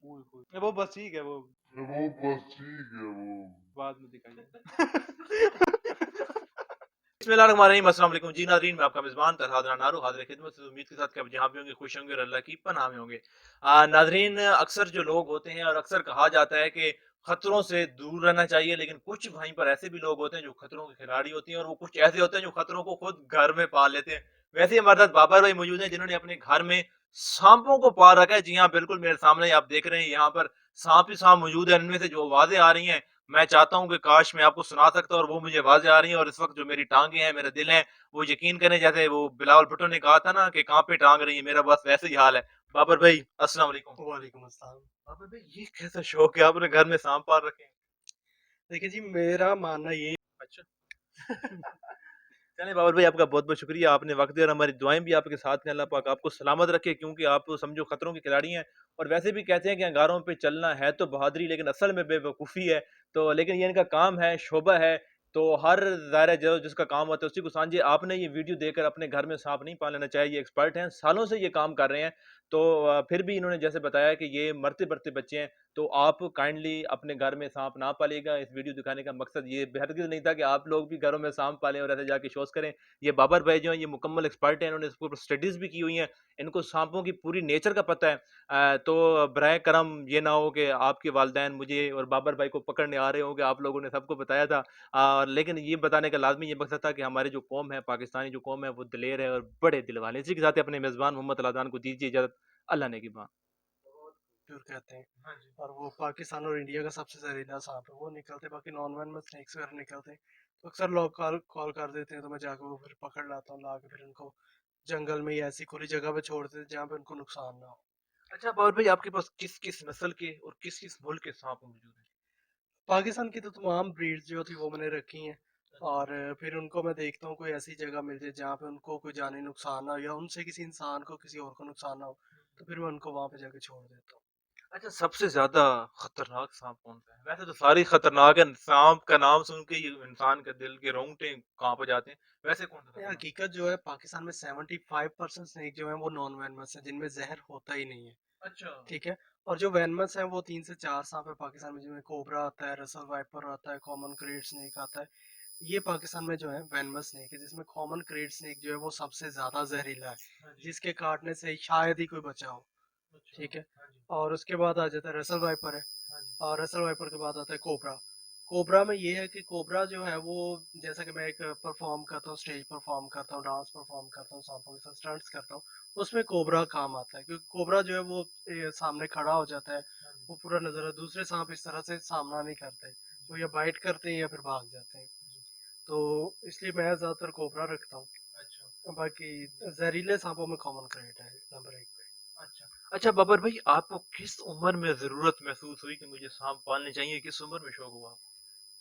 वो बस ठीक है, वो बाद में दिखाइए। बिस्मिल्लाहिर्रहमानिर्रहीम, अस्सलाम वालेकुम जी नाज़रीन, मैं आपका मेज़बान तलहा नारू हाज़िर है खिदमत से। उम्मीद के साथ कि आप जहाँ भी होंगे खुश होंगे और अल्लाह की पनाह में होंगे। नाज़रीन, अक्सर जो लोग होते हैं और अक्सर कहा जाता है कि खतरों से दूर रहना चाहिए, लेकिन कुछ वहीं पर ऐसे भी लोग होते हैं जो खतरों के खिलाड़ी होते हैं और वो कुछ ऐसे होते हैं जो खतरों को खुद घर में पाल लेते हैं। वैसे ही हमारे साथ बाबर भाई मौजूद हैं जिन्होंने अपने घर में सांपों को पाल रखा है। जी हाँ, बिल्कुल मेरे सामने आप देख रहे हैं यहाँ पर सांप ही सांप मौजूद है। इनमें से जो आवाज़ें आ रही हैं, मैं चाहता हूँ कि काश मैं आपको सुना सकता और वो मुझे आवाज़ें आ रही हैं और इस वक़्त जो मेरी टाँगें हैं, मेरा दिल है, वो यकीन करें जैसे वो बिलावल भुट्टो ने कहा था ना कि काँपे टाँग रही है, मेरा बस वैसे ही हाल है। बाबर भाई, अस्सलाम वालेकुम। वालेकुम अस्सलाम। बाबर भाई, ये कैसा शौक है आपने घर में साँप पाल रखे हैं? देखिए जी, मेरा मानना ये अच्छा। चलिए बाबर भाई, आपका बहुत-बहुत शुक्रिया, आपने वक़्त दिया और हमारी दुआएँ भी आपके साथ हैं। अल्लाह पाक आपको सलामत रखे, क्योंकि आप तो समझो खतरों के खिलाड़ी हैं और वैसे भी कहते हैं कि अंगारों पे चलना है तो बहादुरी, लेकिन असल में बेवकूफ़ी है। तो लेकिन ये इनका काम है, शोभा है, तो हर ज़ाहिर है जो जिसका काम होता है उसी को समझिए। आपने ये वीडियो देखकर अपने घर में साँप नहीं पाल लेना चाहिए, ये एक्सपर्ट हैं, सालों से ये काम कर रहे हैं। तो फिर भी इन्होंने जैसे बताया कि ये मरते-मरते बच्चे हैं, तो आप काइंडली अपने घर में साँप ना पालिएगा। इस वीडियो दिखाने का मकसद ये हरगिज़ नहीं था कि आप लोग भी घरों में साँप पालें और ऐसे जाके शोज़ करें। ये बाबर भाई जो हैं, ये मुकम्मल एक्सपर्ट हैं, इन्होंने इसके ऊपर स्टडीज़ भी की हुई हैं, इनको सांपों की पूरी नेचर का पता है। तो बराए करम ये ना हो कि आपके वालिदैन मुझे और बाबर भाई को पकड़ने आ रहे हों कि आप लोगों ने सबको बताया था। लेकिन ये बताने का लाज़मी ये मकसद था कि हमारी जो कौम है, पाकिस्तानी जो कौम है, वो दिलेर है और बड़े दिल वाले हैं। इसी के साथ ही अपने मेज़बान मोहम्मद अलादान को दीजिए इजाज़त। अल्लाह ने की बात। प्योर कहते हैं हाँ जी। और वो पाकिस्तान और इंडिया का सबसे जहरीला सांप है। वो निकलते, बाकी नॉन वेनमस स्नेक्स वगैरह निकलते हैं। तो अक्सर लोग कॉल कॉल कर देते हैं, तो मैं जाकर वो फिर पकड़ लाता हूँ, ला के फिर उनको जंगल में या ऐसी खुली जगह पे छोड़ देते हैं जहाँ पे उनको नुकसान ना हो। अच्छा बाबर भाई, आपके पास किस-किस नस्ल के और किस-किस मुल्क के सांप मौजूद हैं? पाकिस्तान की तो तमाम ब्रीड्स जो थी वो मैंने रखी हैं अच्छा। और फिर उनको मैं देखता हूँ कोई ऐसी जगह मिल जाए जहाँ पे उनको कोई जानी नुकसान ना हो या उनसे किसी इंसान को किसी और को नुकसान ना हो, तो फिर मैं उनको वहाँ पे जाके छोड़ देता हूँ। अच्छा, सबसे ज़्यादा खतरनाक साँप कौन-सा है? वैसे तो सारे ही खतरनाक हैं, साँप का नाम सुन के ही इंसान के दिल के रोंगटे काँप जाते हैं। वैसे कौन-सा ये खतरनाक? हकीकत जो है पाकिस्तान में 75% स्नेक जो है वो नॉन वेनमस है, जिनमें जहर होता ही नहीं है। अच्छा। ठीक है। और जो वेनमस है वो 3 से 4 सांप है पाकिस्तान में, जिनमें कोबरा आता है, रसल वाइपर आता है, कॉमन क्रेट स्नेक आता है। ये पाकिस्तान में जो है वेनमस स्नेक है, जिसमें कॉमन क्रेट स्नेक जो है वो सबसे ज्यादा जहरीला है, हाँ जी। जिसके काटने से शायद ही कोई बचा हो। अच्छा। ठीक है। हाँ जी। और उसके बाद आ जाता है रसल वाइपर है। हाँ जी। और रसल वाइपर के बाद आता है कोबरा। कोबरा में ये है कि कोबरा जो है वो, जैसा कि मैं एक परफॉर्म करता हूँ, स्टेज परफॉर्म करता हूँ, डांस परफॉर्म करता हूँ, सांपों के साथ स्टंट्स करता हूँ, उसमें कोबरा काम आता है, क्योंकि कोबरा जो है वो सामने खड़ा हो जाता है। हाँ जी। वो पूरा नज़ारा, दूसरे सांप इस तरह से सामना नहीं करते, वो या बाइट करते हैं या फिर भाग जाते हैं। जी। तो इसलिए मैं ज़्यादातर कोबरा रखता अच्छा। हूँ। बाकी जहरीले सांपों में कॉमन क्रेट है नंबर 1 पे। अच्छा। अच्छा बाबर भाई, आपको किस उम्र में ज़रूरत महसूस हुई कि मुझे साँप पालने चाहिए? किस उम्र में शौक हुआ आपको?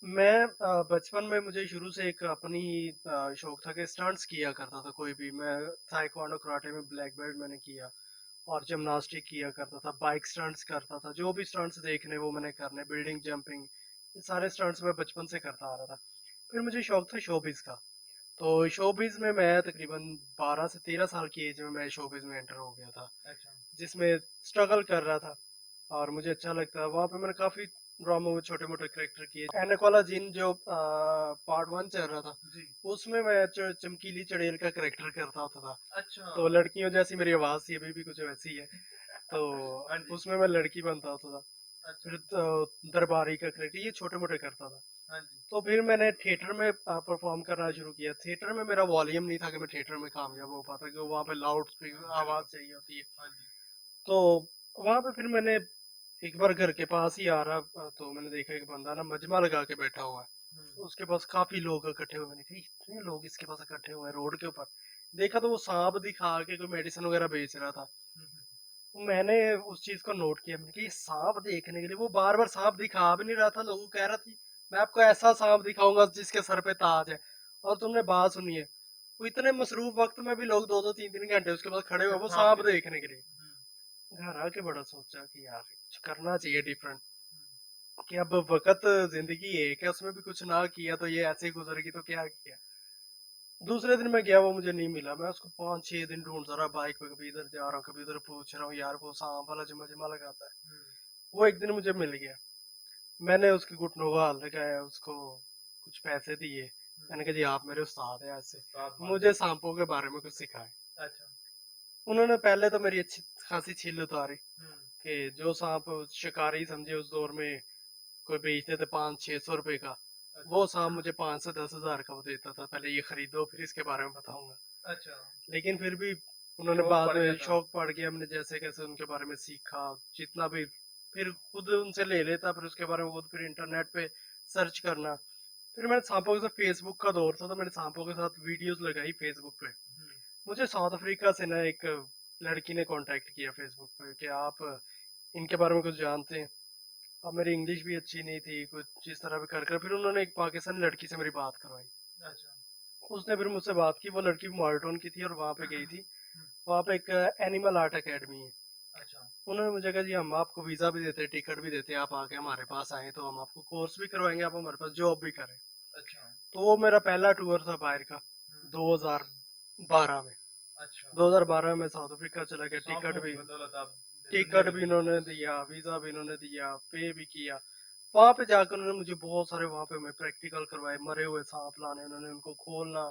मैं बचपन में मुझे शुरू से एक अपनी शौक था कि स्टंट्स किया करता था कोई भी। मैं ताइक्वांडो कराटे में ब्लैक बेल्ट मैंने किया और जिमनास्टिक किया करता था, बाइक स्टंट्स करता था, जो भी स्टंट्स देखने वो मैंने करने, बिल्डिंग जंपिंग, ये सारे स्टंट्स मैं बचपन से करता आ रहा था। फिर मुझे शौक था शोबिज़ का। तो शोबिज़ में मैं तकरीबन 12 से 13 साल की एज में मैं शोबिज़ में एंटर हो गया था, अच्छा। जिसमें स्ट्रगल कर रहा था और मुझे अच्छा लगता है। वहाँ पे मैंने काफ़ी ड्रामों में छोटे-मोटे कैरेक्टर किए। एनाक वाला जिन जो पार्ट 1 चल रहा था, जी। उसमें मैं चमकीली चड़ेल का कैरेक्टर करता होता था। अच्छा। तो लड़कियों जैसी मेरी आवाज़ थी, अभी भी कुछ वैसी ही है। तो हाँ जी। उसमें मैं लड़की बनता होता था। अच्छा। फिर तो दरबारी का कैरेक्टर, ये छोटे-मोटे करता था। हाँ जी। तो फिर मैंने थिएटर में परफॉर्म करना शुरू किया। थिएटर में मेरा वॉल्यूम नहीं था कि मैं थिएटर में कामयाब हो पाता, क्योंकि वहाँ पे लाउड स्पीकर आवाज़ चाहिए होती है। हाँ जी। तो वहाँ पे फिर मैंने एक बार घर के पास ही आ रहा, तो मैंने देखा एक बंदा ना मजमा लगा के बैठा हुआ है। हुँ। उसके पास काफी लोग इकट्ठे हुए, मैंने कहा इतने लोग इसके पास इकट्ठे हुए हैं रोड के ऊपर। देखा तो वो सांप दिखा के कोई मेडिसिन वगैरह बेच रहा था। हुँ, हुँ। तो मैंने उस चीज को नोट किया, मैंने कहा ये सांप देखने के लिए वो बार बार सांप दिखा भी नहीं रहा था, लोगों को कह रहा था मैं आपको ऐसा सांप दिखाऊंगा जिसके सर पे ताज है। और तुमने बात सुनी है, वो इतने मसरूफ वक्त में भी लोग 2-2 3-3 घंटे उसके पास खड़े हुए सिर्फ वो सांप सांप के लिए। देखने के लिए। हुँ, घर आके बड़ा सोचा कि यार कुछ करना चाहिए डिफरेंट, हुँ। कि अब वक़्त ज़िंदगी एक है, उसमें भी कुछ ना किया तो ये ऐसे ही गुज़रेगी, तो क्या किया। दूसरे दिन मैं गया, वो मुझे नहीं मिला। मैं उसको 5-6 दिन ढूँढता रहा, बाइक पे कभी इधर जा रहा हूँ, कभी उधर पूछ रहा हूँ, यार वो साँप वाला जो मजमा लगाता है। वो एक दिन मुझे मिल गया। मैंने उसके घुटनों को हाथ लगाया, उसको कुछ पैसे दिए। मैंने कहा जी आप मेरे उस्ताद हैं, आज से साथ मान मुझे सांपों के बारे में कुछ सिखाएं। अच्छा। उन्होंने पहले तो मेरी अच्छी खासी छील उतारी हुँ, कि जो सांप शिकारी समझे उस दौर में कोई बेचते थे 500-600 रुपए का, अच्छा, वो सांप मुझे 5 से 10 हज़ार का वो देता था। पहले ये खरीदो फिर इसके बारे में बताऊंगा। अच्छा। लेकिन फिर भी उन्होंने शौक बाद पड़ गया में था। शौक पड़ गया, हमने जैसे कैसे उनके बारे में सीखा, जितना भी फिर खुद उनसे ले लेता, फिर उसके बारे में खुद फिर इंटरनेट पे सर्च करना। फिर मैंने सांपों के साथ फेसबुक का दौर था, तो मैंने सांपों के साथ वीडियोस लगाई फेसबुक पे। हुँ, मुझे साउथ अफ्रीका से ना एक लड़की ने कांटेक्ट किया फेसबुक पे कि आप इनके बारे में कुछ जानते हैं। अब मेरी इंग्लिश भी अच्छी नहीं थी, कुछ जिस तरह भी कर कर फिर उन्होंने एक पाकिस्तानी लड़की से मेरी बात करवाई। अच्छा। उसने फिर मुझसे बात की, वो लड़की मॉल्टन की थी और वहाँ पे गई थी। हुँ, वहाँ पे एक एनिमल आर्ट एकेडमी है। अच्छा। उन्होंने मुझे कहा जी हम आपको वीज़ा भी देते हैं, टिकट भी देते हैं, आप आके हमारे पास आए तो हम आपको कोर्स भी करवाएंगे, आप हमारे पास जॉब भी करें। अच्छा। तो वो मेरा पहला टूर था बाहर का, हुँ, 2012 में। अच्छा। 2012 में साउथ अफ्रीका चला तो गया, सांपों की बदौलत आप दुनिया टिकट भी भी घूम इन्होंने दिया, वीज़ा भी इन्होंने दिया, पे भी किया। वहाँ पे जाकर उन्होंने मुझे बहुत सारे वहाँ पे मैं प्रैक्टिकल करवाए, मरे हुए सांप लाने, उन्होंने उनको खोलना,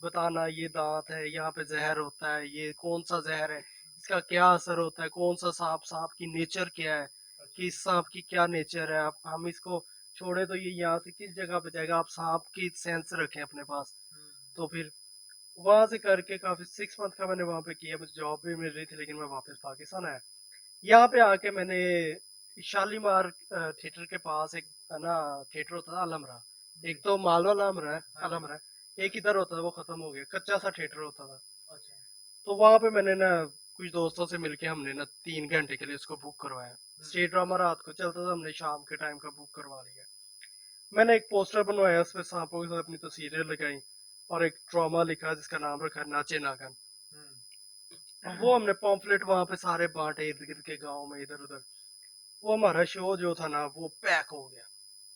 बताना ये दांत है, यहाँ पे जहर होता है, ये कौन सा जहर है, इसका क्या असर होता है, कौन सा सांप, सांप की नेचर क्या है, कि अच्छा। इस सांप की क्या नेचर है, आप हम इसको छोड़े तो ये यहाँ से किस जगह पे जाएगा, आप सांप की सेंस रखें अपने पास। हुँ, तो फिर वहां से करके काफी 6 मंथ का मैंने वहां पे किया, मुझे जॉब भी मिल रही थी, लेकिन मैं वापस पाकिस्तान आया। यहाँ पे आके मैंने शालीमार थिएटर के पास एक ना थिएटर होता था अलमरा। जी। एक तो माल वाला अलमरा है, हाँ जी। अलमरा है, एक इधर होता था, वो खत्म हो गया, कच्चा सा थिएटर होता था। अच्छा। तो वहां पे मैंने ना कुछ दोस्तों से मिलके हमने ना 3 घंटे के लिए उसको बुक करवाया। हुँ, स्टेज ड्रामा रात को चलता था, हमने शाम के टाइम का बुक करवा लिया। मैंने एक पोस्टर बनवाया, उसमें सांपों के साथ अपनी तस्वीरें लगाई और एक ड्रामा लिखा जिसका नाम रखा नाचे नागन। हुँ। वो हमने पॉम्फलेट वहां पे सारे बांटे इर्द गिर्द के गाँव में, इधर उधर। वो हमारा शो जो था ना वो पैक हो गया।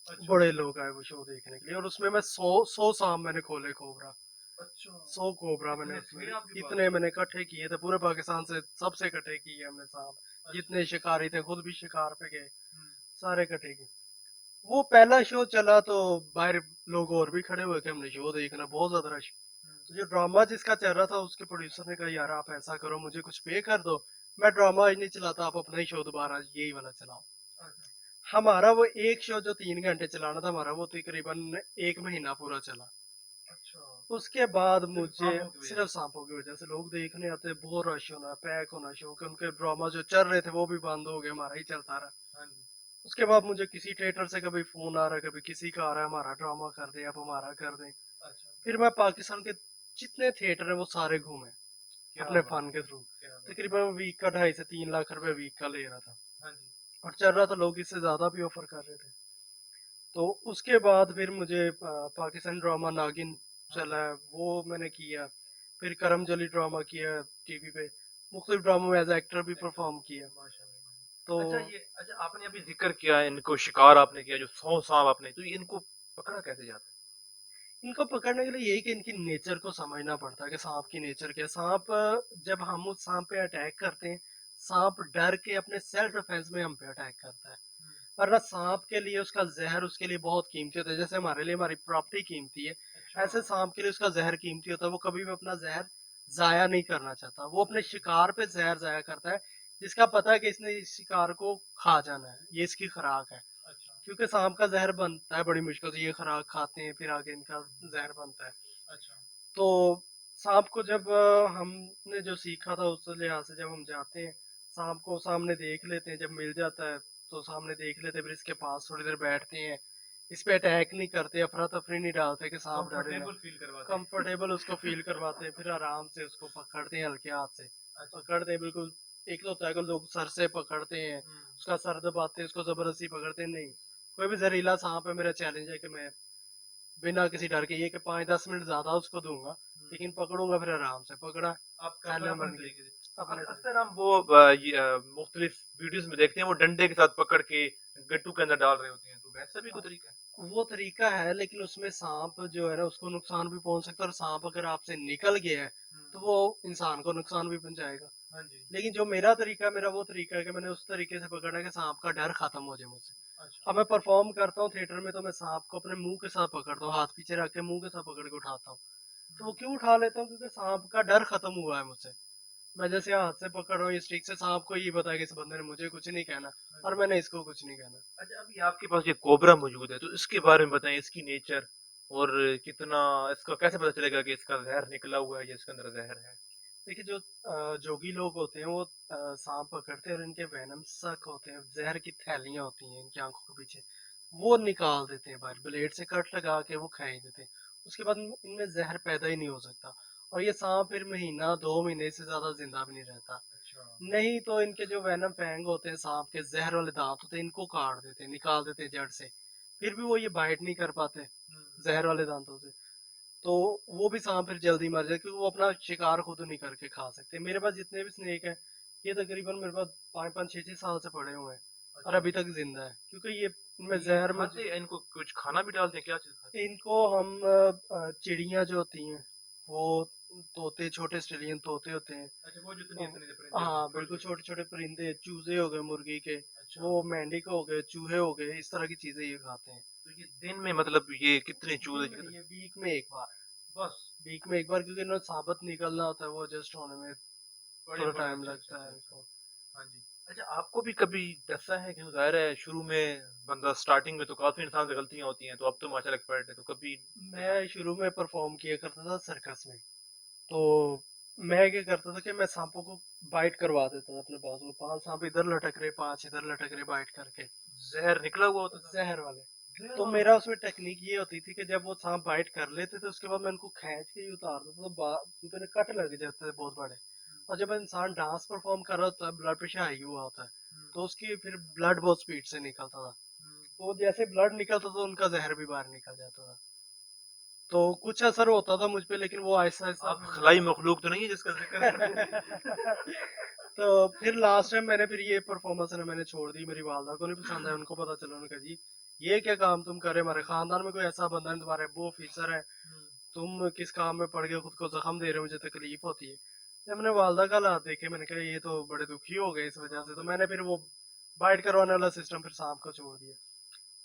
अच्छा, बड़े लोग आए वो शो देखने के लिए, और उसमें मैं 100 सांप मैंने खोले, कोबरा। अच्छा। 100 कोबरा मैंने इतने उसमें, थे आपके पास? इतने मैंने इकट्ठे किए थे पूरे पाकिस्तान से, सबसे इकट्ठे किए हमने सांप। अच्छा। जितने शिकारी थे, खुद भी शिकार पे गए, हुँ, सारे इकट्ठे किए। वो पहला शो चला तो बाहर लोग और भी खड़े हुए थे, हमने शो देखना, बहुत ज्यादा रश। हुँ, तो जो ड्रामा जिसका चल रहा था उसके प्रोड्यूसर ने कहा यार आप ऐसा करो, मुझे कुछ पे कर दो, मैं ड्रामा ही नहीं चलाता, आप अपना ही शो दोबारा यही वाला चलाओ। अच्छा, हमारा वो एक शो जो 3 घंटे चलाना था हमारा, वो तकरीबन 1 महीना पूरा चला। अच्छा। उसके बाद सिर्फ़ मुझे सांपों की वजह सिर्फ से। सांपों की वजह से लोग देखने आते, बहुत रश होना, पैक होना, शो के उनके ड्रामा जो चल रहे थे वो भी बंद हो गए, हमारा ही चलता रहा। हाँ जी। उसके बाद मुझे किसी थिएटर से कभी फोन आ रहा है, कभी किसी का आ रहा है, हमारा ड्रामा कर दें, आप हमारा कर दें। अच्छा, फिर मैं पाकिस्तान के जितने थिएटर है वो सारे घूमे क्या अपने बात फन है! के थ्रू। क्या बात है! तकरीबन वीक का 2.5 से 3 लाख रुपए वीक का ले रहा था, हाँ जी। और चल रहा था, लोग इससे ज्यादा भी ऑफर कर रहे थे। तो उसके बाद फिर मुझे पाकिस्तान ड्रामा नागिन हाँ चला जी। है, वो मैंने किया। फिर करम जली ड्रामा किया टीवी पे, मुख्तलिफ ड्रामों में एज एक्टर भी एक्टर परफॉर्म किया। माशाल्लाह, तो माशाल्लाह। अच्छा ये अच्छा आपने अभी ज़िक्र किया इनको शिकार आपने किया जो 100 सांप आपने तो ये इनको पकड़ा कैसे जाता है? इनको पकड़ने के लिए यही कि इनकी नेचर को समझना पड़ता है कि सांप की नेचर क्या है। सांप जब हम उस सांप पे अटैक करते हैं, सांप डर के अपने सेल्फ डिफेंस में हम पे अटैक करता है। हुँ, वरना सांप के लिए उसका जहर उसके लिए बहुत कीमती होता है, जैसे हमारे लिए हमारी प्रॉपर्टी कीमती है, अच्छा, ऐसे सांप के लिए उसका जहर कीमती होता है। वो कभी भी अपना जहर जाया नहीं करना चाहता, वो अपने शिकार पे जहर जाया करता है, जिसका पता है कि इसने इस शिकार को खा जाना है, ये इसकी खुराक है। अच्छा, क्योंकि सांप का जहर बनता है बड़ी मुश्किल से, ये खुराक खाते हैं फिर आगे इनका जहर बनता है। अच्छा, तो सांप को जब हमने जो सीखा था उस लिहाज से, जब हम जाते हैं सांप को सामने देख लेते हैं, जब मिल जाता है तो सामने देख लेते हैं, फिर इसके पास थोड़ी देर बैठते हैं, इस पे अटैक नहीं करते, अफरा तफरी नहीं डालते कि सांप डरे ना, कंफर्टेबल फ़ील करवाते हैं। कंफर्टेबल उसको फील करवाते हैं, फिर आराम से उसको पकड़ते हैं हल्के हाथ से, अच्छा, पकड़ते हैं बिल्कुल। एक तो होता है कि लोग सर से पकड़ते हैं, हुँ, उसका सर दबाते हैं, उसको जबरदस्ती पकड़ते हैं, नहीं। कोई भी जहरीला सांप है, मेरा चैलेंज है कि मैं बिना किसी डर के, ये कि 5-10 मिनट ज्यादा उसको दूंगा, हुँ। लेकिन पकड़ूंगा फिर आराम से, पकड़ा आपका अपना पहले अपने बन गया तरीके से। अपने तरीके। अक्सर हम वो मुख्तलिफ वीडियोज़ में देखते हैं वो डंडे के साथ पकड़ के गट्टू के अंदर डाल रहे होते हैं, तो वैसा भी कोई तरीका है? वो तरीका है, लेकिन उसमें सांप जो है ना उसको नुकसान भी पहुंच सकता है, और सांप अगर आपसे निकल गया है हुँ, तो वो इंसान को नुकसान भी पहुँचाएगा। हाँ जी। लेकिन जो मेरा तरीका है, मेरा वो तरीका है कि मैंने उस तरीके से पकड़ा है कि सांप का डर खत्म हो जाए मुझसे। अच्छा। अब मैं परफ़ॉर्म करता हूँ थिएटर में तो मैं सांप को अपने मुँह के साथ पकड़ता हूँ, हाथ पीछे रख के मुँह के साथ पकड़ के उठाता हूँ। तो वो हुँ। क्यों उठा लेता हूँ क्योंकि सांप का डर खत्म हुआ है मुझसे। मैं जैसे हाथ से पकड़ रहा हूँ, ये स्टिक से सांप को ये पता है कि इस बंदे ने मुझे कुछ नहीं कहना हाँ और जी। मैंने इसको कुछ नहीं कहना। अच्छा, अभी आपके पास ये कोबरा मौजूद है, तो इसके बारे में बताएँ, इसकी नेचर और कितना इसका कैसे पता चलेगा कि इसका ज़हर निकला हुआ है या इसके अंदर ज़हर है? देखिए जो जोगी लोग होते हैं वो सांप पकड़ते हैं और इनके वेनम सक होते हैं, ज़हर की थैलियाँ होती हैं इनकी आँखों के पीछे, वो निकाल देते हैं बाहर, ब्लेड से कट लगा के वो खींच देते हैं। उसके बाद इनमें ज़हर पैदा ही नहीं हो सकता और ये सांप फिर महीना 2 महीने से ज़्यादा ज़िंदा भी नहीं रहता। अच्छा। नहीं तो इनके जो वेनम फैंग होते हैं सांप के, ज़हर वाले दाँत होते हैं, इनको काट देते हैं, निकाल देते हैं जड़ से। फिर भी वो ये बाइट नहीं कर पाते, हुँ। ज़हर वाले दाँतों से। तो वो भी सांप फिर जल्दी मर जाए क्योंकि वो अपना शिकार खुद नहीं करके खा सकते। मेरे पास जितने भी स्नेक हैं, ये तकरीबन मेरे पास 5-5, 6-6 साल से पड़े हुए हैं और अच्छा। अभी तक ज़िंदा है क्योंकि ये तो इनमें ये ज़हर में खाते हैं इनको कुछ खाना भी डालते हैं, क्या चीज़ खाते हैं? इनको हम चिड़िया जो होती हैं, वो तोते छोटे ऑस्ट्रेलियन तोते होते हैं। अच्छा, वो जो तो तनीज़-तनीज़ परिंदे होते हैं, हाँ, बिल्कुल छोटे-छोटे। छोटे-छोटे परिंदे, चूज़े हो गए मुर्गी के, अच्छा। वो मेंढक हो गए, चूहे हो गए, इस तरह की चीज़ें ये खाते हैं। तो ये दिन में मतलब ये कितने चूज़े दिन में जो नहीं, ये वीक में 1 बार। बस वीक में 1 बार क्योंकि इन्हें साबुत निकलना होता है, वो एडजस्ट होने में बड़े थोड़ा बड़े टाइम अच्छा, अच्छा, लगता अच्छा, है अच्छा। इनको। हाँ जी। अच्छा, आपको भी कभी डसा है? क्योंकि ज़ाहिर है शुरू में बंदा स्टार्टिंग में तो काफ़ी इंसान से गलतियाँ होती हैं, तो अब तो माशाल्लाह एक्सपर्ट है, तो कभी डसा? मैं शुरू में परफ़ॉर्म किया करता था सर्कस में, तो मैं क्या करता था कि मैं सांपों को बाइट करवा देता था अपने बाजू में, 5 सांप इधर लटक रहे, 5 इधर लटक रहे बाइट करके, ज़हर निकला हुआ होता था? ज़हर वाले। ज़हर तो वाला मेरा होता था? उसमें टेक्नीक ये होती थी कि जब वो सांप बाइट कर लेते थे, उसके बाद मैं उनको खींच के ही उतार देता था, उनके कट लग जाते थे बहुत बड़े। हुँ, और जब इंसान डांस परफ़ॉर्म कर रहा होता है, ब्लड प्रेशर हाई हुआ होता है, हुँ, तो उसकी फिर ब्लड बहुत स्पीड से निकलता था। हुँ। तो जैसे ब्लड निकलता था, उनका ज़हर भी बाहर निकल जाता था। तो कुछ असर होता था मुझ पे लेकिन वो आहिस्ता-आहिस्ता आप फिर खलाई मखलूक तो नहीं है जिसका ज़िक्र कर रहे हैं? तो फिर लास्ट टाइम मैंने फिर ये परफ़ॉर्मेंस ना मैंने छोड़ दी, मेरी वालदा को नहीं पसंद आया, उनको पता चला, उन्होंने कहा जी, ये क्या काम तुम कर रहे हो? हमारे खानदान में कोई ऐसा बंदा नहीं, तुम्हारे अब्बू ऑफिसर हैं, हुँ, तुम किस काम में पड़ के खुद को ज़ख्म दे रहे हो, मुझे तकलीफ होती है। जब मैंने वालदा का हालात देखे, मैंने कहा ये तो बड़े दुखी हो गए इस वजह हाँ, से, तो मैंने बिल्कुल। फिर वो बाइट करवाने वाला सिस्टम फिर सांप को छोड़ दिया।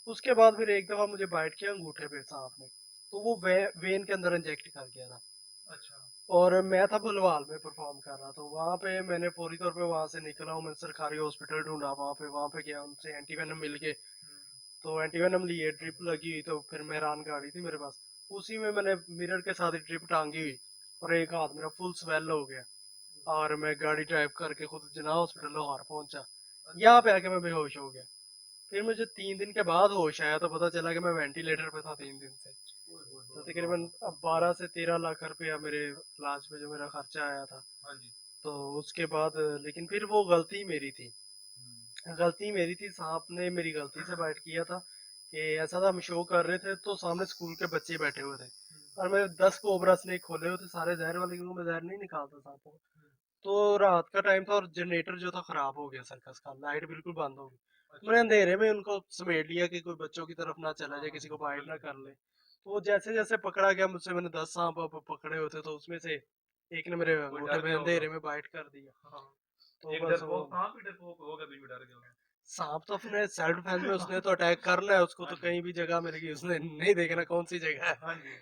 उसके बाद फिर एक दफ़ा मुझे बाइट किया अंगूठे पे सांप ने, तो वो वेन के अंदर इंजेक्ट कर गया था। अच्छा। और मैं था भलवाल में परफॉर्म कर रहा, तो वहाँ पे मैंने फौरी तौर पे वहाँ से निकला हूँ, मैंने सरकारी हॉस्पिटल ढूँढा, वहाँ पे गया, उनसे एंटीवेनम मिल गए, हुँ, तो एंटीवेनम लिए, ड्रिप लगी हुई, तो फिर मेहरान गाड़ी थी मेरे पास, उसी में मैंने मिरर के साथ ही ड्रिप टांगी हुई और एक हाथ मेरा फुल स्वेल हो गया और मैं गाड़ी ड्राइव करके खुद जना हॉस्पिटल लाहौर पहुंचा। अच्छा। यहाँ पे आके मैं बेहोश हो गया। फिर मुझे 3 दिन के बाद होश आया तो पता चला कि मैं वेंटिलेटर पे था 3 दिन से। ओए होए तो होए! अल्लाह तकरीबन अब 12 से 13 लाख रुपया मेरे इलाज पे जो मेरा खर्चा आया था। हाँ जी। तो उसके बाद लेकिन फिर वो गलती मेरी थी। हुँ, गलती मेरी थी, सांप ने मेरी गलती से बाइट किया था कि ऐसा था हम शो कर रहे थे तो सामने स्कूल के बच्चे बैठे हुए थे हुँ, और मैंने 10 कोबरा स्नेक खोले हुए थे सारे जहर वाले क्योंकि मैं जहर नहीं निकालता सांपों को। हुँ। तो रात का टाइम था और जनरेटर जो था खराब हो गया सर्कस का, लाइट बिल्कुल बंद हो गई। तो मैंने अच्छा। अंधेरे में उनको समेट लिया कि कोई बच्चों की तरफ ना चला हाँ, जाए, हाँ, किसी को हाँ, बाइट ना बिल्कुल। कर ले। तो वो जैसे-जैसे पकड़ा गया मुझसे, मैंने 10 सांप पकड़े हुए थे तो उसमें से एक ने मेरे कोई अंगूठे डर में गया होगा। अंधेरे में बाइट कर दिया। हाँ, तो एक बस वो डरपोक सांप भी डरपोक होगा तभी भी डर गया होगा। सांप तो अपने सेल्फ डिफेंस में उसने तो अटैक करना है, उसको हाँ तो जी, कहीं भी जगह मिलेगी, उसने नहीं देखना कौन सी जगह है। हाँ जी,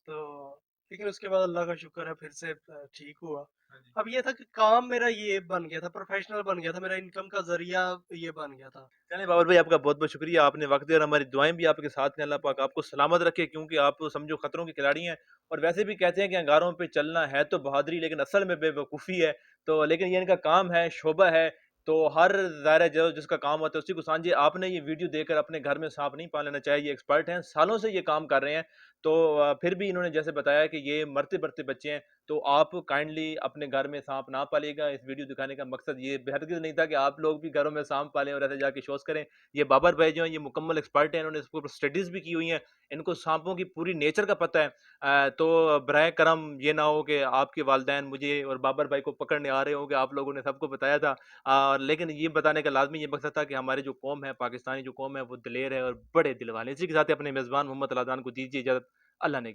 तो लेकिन उसके बाद अल्लाह का शुक्र है फिर से ठीक हुआ। हाँ जी। अब ये था कि काम मेरा ये बन गया था, प्रोफेशनल बन गया था, मेरा इनकम का ज़रिया ये बन गया था। चलिए बाबर भाई, आपका बहुत-बहुत शुक्रिया, आपने वक़्त दिया और हमारी दुआएँ भी आपके साथ हैं, अल्लाह पाक आपको सलामत रखे क्योंकि आप समझो खतरों के खिलाड़ी हैं और वैसे भी कहते हैं कि अंगारों पे चलना है तो बहादुरी लेकिन असल में बेवकूफ़ी है। तो लेकिन ये इनका काम है, शोभा है, तो हर ज़ाहिर है जो जिसका काम होता है उसी को समझिए। आपने ये वीडियो देखकर अपने घर में साँप नहीं पाल लेना चाहिए, ये एक्सपर्ट हैं, सालों से ये काम कर रहे हैं। तो फिर भी इन्होंने जैसे बताया कि ये मरते-मरते बच्चे हैं, तो आप काइंडली अपने घर में साँप ना पालिएगा। इस वीडियो दिखाने का मकसद ये हरगिज़ नहीं था कि आप लोग भी घरों में साँप पालें और ऐसे जाके शोज़ करें। ये बाबर भाई जो हैं, ये मुकम्मल एक्सपर्ट हैं, इन्होंने इसके ऊपर स्टडीज़ भी की हुई हैं, इनको साँपों की पूरी नेचर का पता है। तो बराए करम ये ना हो कि आपके वालिदैन मुझे और बाबर भाई को पकड़ने आ रहे हों कि आप लोगों ने सबको बताया था। लेकिन ये बताने का लाज़मी ये मकसद था कि हमारी जो कौम है, पाकिस्तानी जो कौम है, वो दिलेर है और बड़े दिल वाले हैं। इसी के साथ ही अपने मेज़बान मोहम्मद अलादान को दीजिए इजाज़त। अल्लाह ने